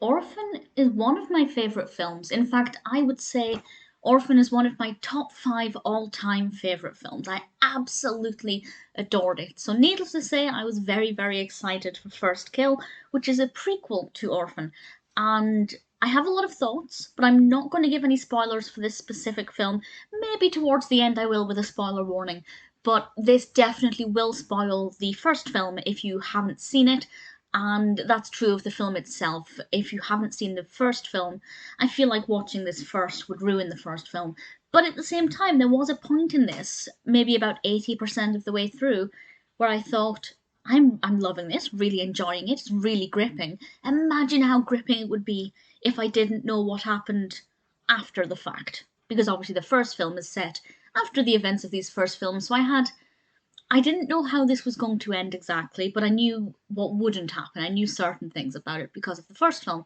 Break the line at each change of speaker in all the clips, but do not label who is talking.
Orphan is one of my favourite films. In fact, I would say Orphan is one of my top five all time favourite films. I absolutely adored it. So, needless to say, I was very, very excited for First Kill, which is a prequel to Orphan. And I have a lot of thoughts, but I'm not going to give any spoilers for this specific film. Maybe towards the end I will with a spoiler warning. But this definitely will spoil the first film if you haven't seen it, and that's true of the film itself. If you haven't seen the first film, I feel like watching this first would ruin the first film. But at the same time, there was a point in this, maybe about 80% of the way through, where I thought, I'm loving this, really enjoying it, it's really gripping. Imagine how gripping it would be if I didn't know what happened after the fact. Because obviously the first film is set after the events of these first films, so I didn't know how this was going to end exactly, but I knew what wouldn't happen. I knew certain things about it because of the first film.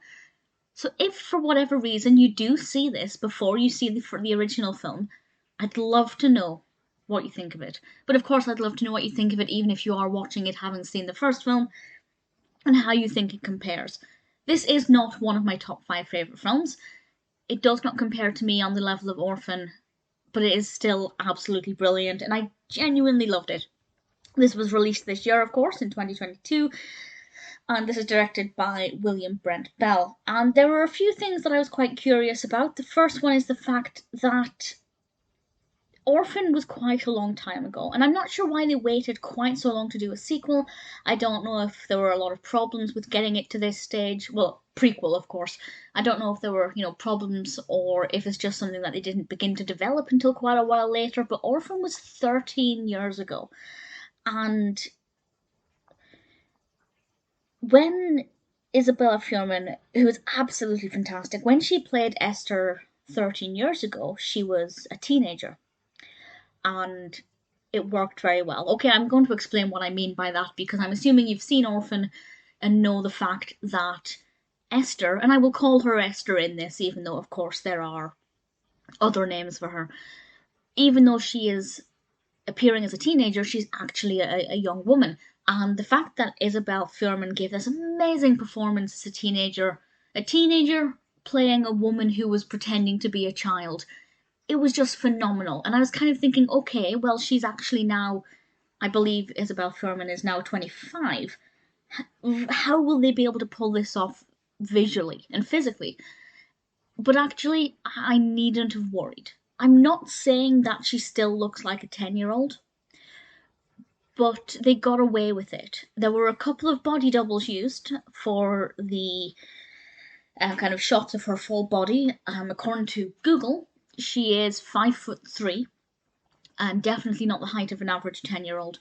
So if for whatever reason you do see this before you see the original film, I'd love to know what you think of it. But of course, I'd love to know what you think of it even if you are watching it having seen the first film, and how you think it compares. This is not one of my top five favourite films. It does not compare to me on the level of Orphan, but it is still absolutely brilliant, and I genuinely loved it. This was released this year, of course, in 2022, and this is directed by William Brent Bell. And there were a few things that I was quite curious about. The first one is the fact that Orphan was quite a long time ago, and I'm not sure why they waited quite so long to do a sequel. I don't know if there were a lot of problems with getting it to this stage. Well, prequel, of course. I don't know if there were, problems, or if it's just something that they didn't begin to develop until quite a while later, but Orphan was 13 years ago. And when Isabelle Fuhrman, who is absolutely fantastic, when she played Esther 13 years ago, she was a teenager. And it worked very well. Okay, I'm going to explain what I mean by that because I'm assuming you've seen Orphan and know the fact that Esther, and I will call her Esther in this, even though, of course, there are other names for her, even though she is appearing as a teenager, she's actually a young woman. And the fact that Isabelle Fuhrman gave this amazing performance as a teenager playing a woman who was pretending to be a child, it was just phenomenal. And I was kind of thinking, okay, well, she's actually now, I believe Isabelle Fuhrman is now 25. How will they be able to pull this off visually and physically? But actually, I needn't have worried. I'm not saying that she still looks like a 10-year-old, but they got away with it. There were a couple of body doubles used for the kind of shots of her full body. According to Google, she is 5'3", and definitely not the height of an average 10-year-old.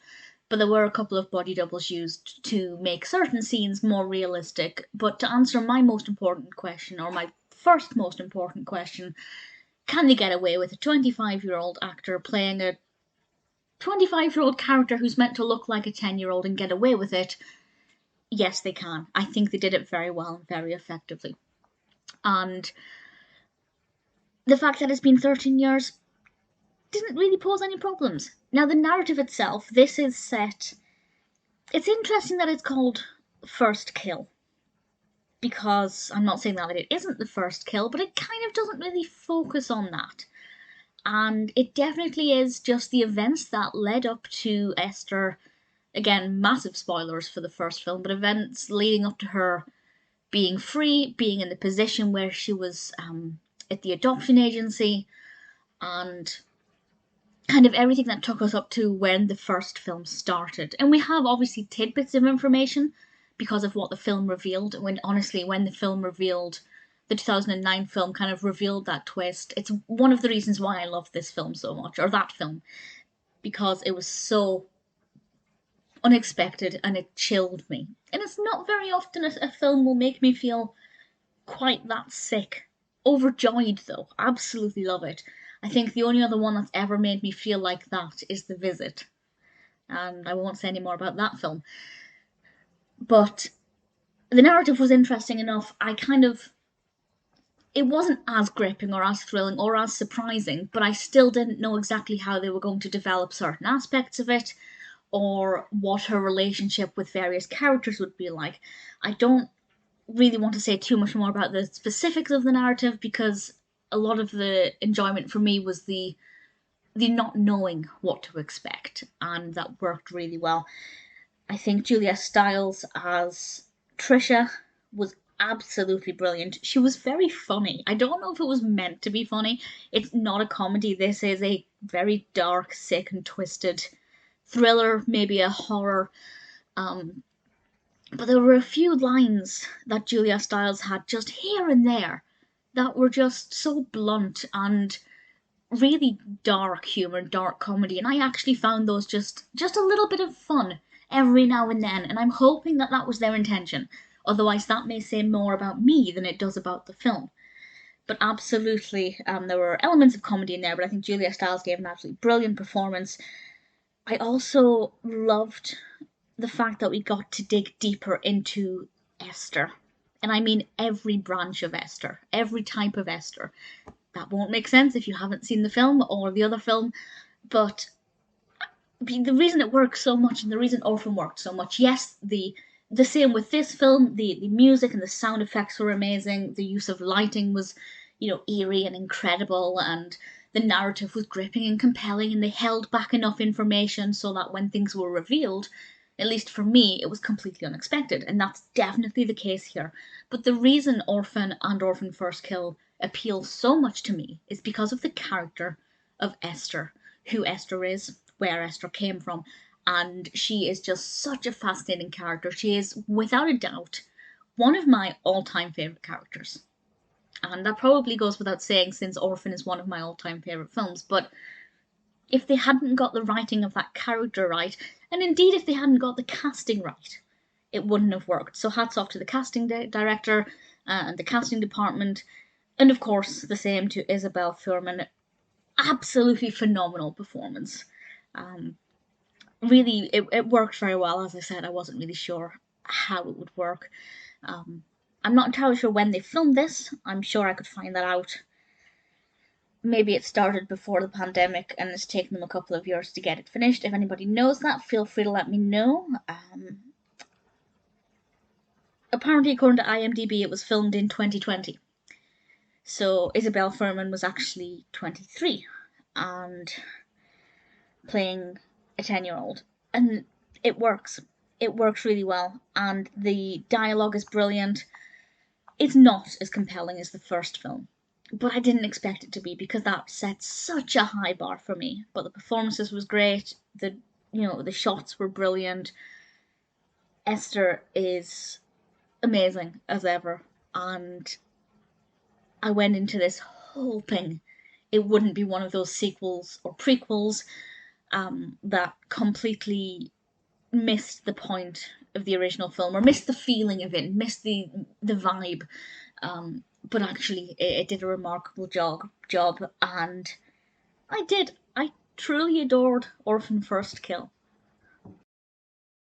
But there were a couple of body doubles used to make certain scenes more realistic. But to answer my most important question, or my first most important question, can they get away with a 25-year-old actor playing a 25-year-old character who's meant to look like a 10-year-old and get away with it? Yes, they can. I think they did it very well and very effectively. And the fact that it's been 13 years didn't really pose any problems. Now, the narrative itself, this is set... It's interesting that it's called First Kill, because I'm not saying that it isn't the first kill, but it kind of doesn't really focus on that. And it definitely is just the events that led up to Esther. Again, massive spoilers for the first film, but events leading up to her being free, being in the position where she was at the adoption agency, and kind of everything that took us up to when the first film started. And we have obviously tidbits of information because of what the film revealed. When the film revealed, the 2009 film kind of revealed that twist. It's one of the reasons why I love this film so much, or that film, because it was so unexpected and it chilled me. And it's not very often a film will make me feel quite that sick. Overjoyed though, absolutely love it. I think the only other one that's ever made me feel like that is The Visit. And I won't say any more about that film. But the narrative was interesting enough. It wasn't as gripping or as thrilling or as surprising, but I still didn't know exactly how they were going to develop certain aspects of it, or what her relationship with various characters would be like. I don't really want to say too much more about the specifics of the narrative, because a lot of the enjoyment for me was the not knowing what to expect, and that worked really well. I think Julia Stiles as Tricia was absolutely brilliant. She was very funny. I don't know if it was meant to be funny. It's not a comedy. This is a very dark, sick, and twisted thriller, maybe a horror. Um, but there were a few lines that Julia Stiles had just here and there that were just so blunt and really dark humor, dark comedy, and I actually found those just a little bit of fun every now and then, and I'm hoping that that was their intention. Otherwise, that may say more about me than it does about the film. But absolutely, there were elements of comedy in there, but I think Julia Stiles gave an absolutely brilliant performance. I also loved the fact that we got to dig deeper into Esther. And I mean every branch of Esther, every type of Esther. That won't make sense if you haven't seen the film or the other film, but the reason it works so much and the reason Orphan worked so much, yes, the same with this film, the music and the sound effects were amazing, the use of lighting was, eerie and incredible, and the narrative was gripping and compelling, and they held back enough information so that when things were revealed, at least for me, it was completely unexpected, and that's definitely the case here. But the reason Orphan and Orphan First Kill appeal so much to me is because of the character of Esther, who Esther is, where Esther came from, and she is just such a fascinating character. She is, without a doubt, one of my all-time favourite characters. And that probably goes without saying, since Orphan is one of my all-time favourite films, but if they hadn't got the writing of that character right, and indeed if they hadn't got the casting right, it wouldn't have worked. So hats off to the casting director and the casting department, and of course the same to Isabelle Fuhrman. Absolutely phenomenal performance. Really, it worked very well. As I said, I wasn't really sure how it would work. I'm not entirely sure when they filmed this. I'm sure I could find that out. Maybe it started before the pandemic and it's taken them a couple of years to get it finished. If anybody knows that, feel free to let me know. Apparently, according to IMDb, it was filmed in 2020. So Isabelle Fuhrman was actually 23 and playing a 10-year-old. And it works. It works really well. And the dialogue is brilliant. It's not as compelling as the first film, but I didn't expect it to be because that sets such a high bar for me. But the performances was great. The shots were brilliant. Esther is amazing as ever, and I went into this hoping it wouldn't be one of those sequels or prequels that completely missed the point of the original film or missed the feeling of it, missed the vibe. But actually, it did a remarkable job, and I truly adored Orphan First Kill.